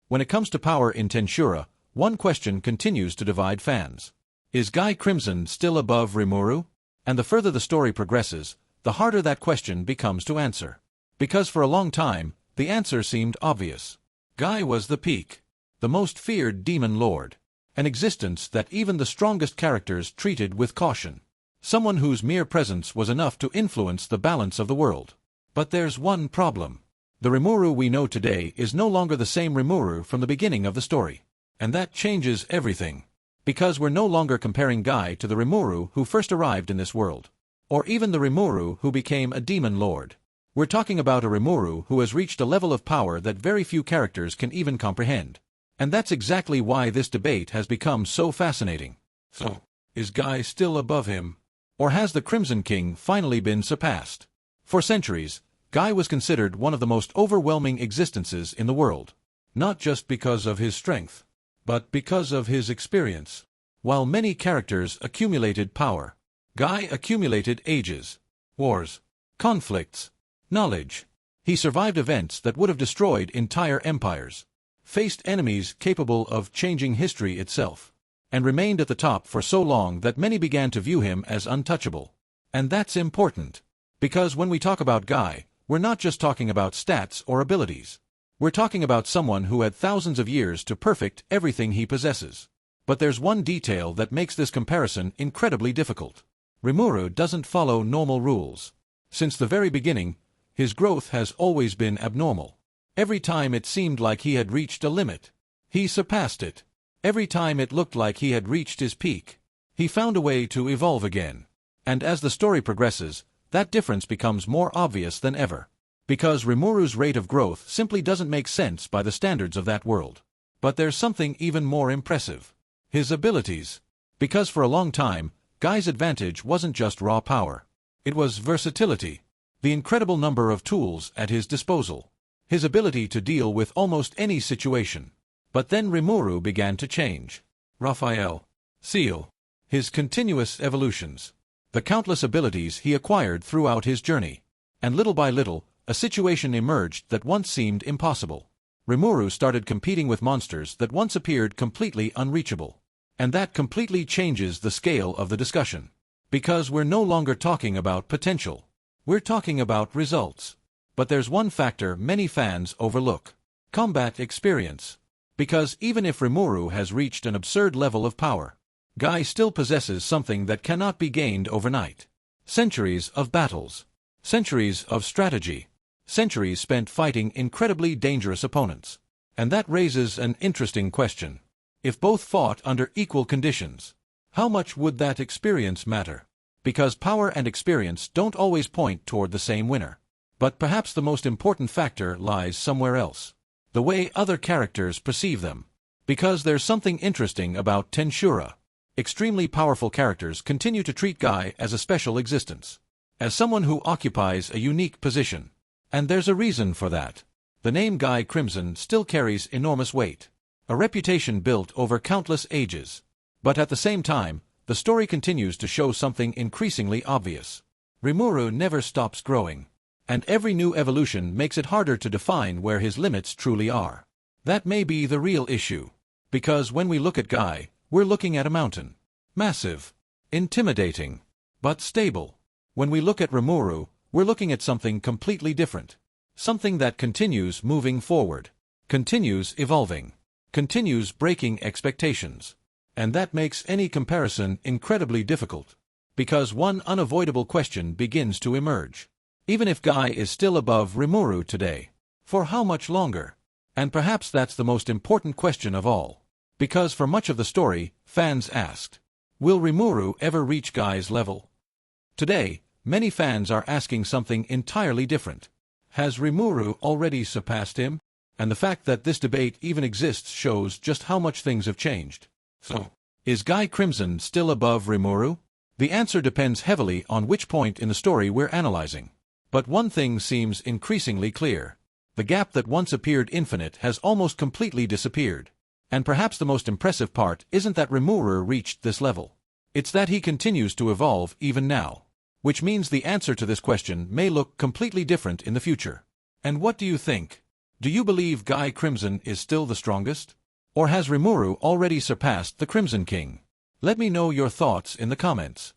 When it comes to power in Tensura, one question continues to divide fans. Is Guy Crimson still above Rimuru? And the further the story progresses, the harder that question becomes to answer. Because for a long time, the answer seemed obvious. Guy was the peak, the most feared demon lord, an existence that even the strongest characters treated with caution. Someone whose mere presence was enough to influence the balance of the world. But there's one problem. The Rimuru we know today is no longer the same Rimuru from the beginning of the story. And that changes everything. Because we're no longer comparing Guy to the Rimuru who first arrived in this world. Or even the Rimuru who became a demon lord. We're talking about a Rimuru who has reached a level of power that very few characters can even comprehend. And that's exactly why this debate has become so fascinating. So, is Guy still above him? Or has the Crimson King finally been surpassed? For centuries, Guy was considered one of the most overwhelming existences in the world. Not just because of his strength, but because of his experience. While many characters accumulated power, Guy accumulated ages, wars, conflicts, knowledge. He survived events that would have destroyed entire empires, faced enemies capable of changing history itself, and remained at the top for so long that many began to view him as untouchable. And that's important, because when we talk about Guy, we're not just talking about stats or abilities. We're talking about someone who had thousands of years to perfect everything he possesses. But there's one detail that makes this comparison incredibly difficult. Rimuru doesn't follow normal rules. Since the very beginning, his growth has always been abnormal. Every time it seemed like he had reached a limit, he surpassed it. Every time it looked like he had reached his peak, he found a way to evolve again. And as the story progresses, that difference becomes more obvious than ever. Because Rimuru's rate of growth simply doesn't make sense by the standards of that world. But there's something even more impressive. His abilities. Because for a long time, Guy's advantage wasn't just raw power. It was versatility. The incredible number of tools at his disposal. His ability to deal with almost any situation. But then Rimuru began to change. Raphael. Seal. His continuous evolutions. The countless abilities he acquired throughout his journey. And little by little, a situation emerged that once seemed impossible. Rimuru started competing with monsters that once appeared completely unreachable. And that completely changes the scale of the discussion. Because we're no longer talking about potential. We're talking about results. But there's one factor many fans overlook. Combat experience. Because even if Rimuru has reached an absurd level of power, Guy still possesses something that cannot be gained overnight. Centuries of battles. Centuries of strategy. Centuries spent fighting incredibly dangerous opponents. And that raises an interesting question. If both fought under equal conditions, how much would that experience matter? Because power and experience don't always point toward the same winner. But perhaps the most important factor lies somewhere else. The way other characters perceive them. Because there's something interesting about Tensura. Extremely powerful characters continue to treat Guy as a special existence. As someone who occupies a unique position. And there's a reason for that. The name Guy Crimson still carries enormous weight. A reputation built over countless ages. But at the same time, the story continues to show something increasingly obvious. Rimuru never stops growing. And every new evolution makes it harder to define where his limits truly are. That may be the real issue. Because when we look at Guy, we're looking at a mountain. Massive. Intimidating. But stable. When we look at Rimuru, we're looking at something completely different. Something that continues moving forward. Continues evolving. Continues breaking expectations. And that makes any comparison incredibly difficult. Because one unavoidable question begins to emerge. Even if Guy is still above Rimuru today, for how much longer? And perhaps that's the most important question of all. Because for much of the story, fans asked, will Rimuru ever reach Guy's level? Today, many fans are asking something entirely different. Has Rimuru already surpassed him? And the fact that this debate even exists shows just how much things have changed. So, is Guy Crimson still above Rimuru? The answer depends heavily on which point in the story we're analyzing. But one thing seems increasingly clear. The gap that once appeared infinite has almost completely disappeared. And perhaps the most impressive part isn't that Rimuru reached this level. It's that he continues to evolve even now. Which means the answer to this question may look completely different in the future. And what do you think? Do you believe Guy Crimson is still the strongest? Or has Rimuru already surpassed the Crimson King? Let me know your thoughts in the comments.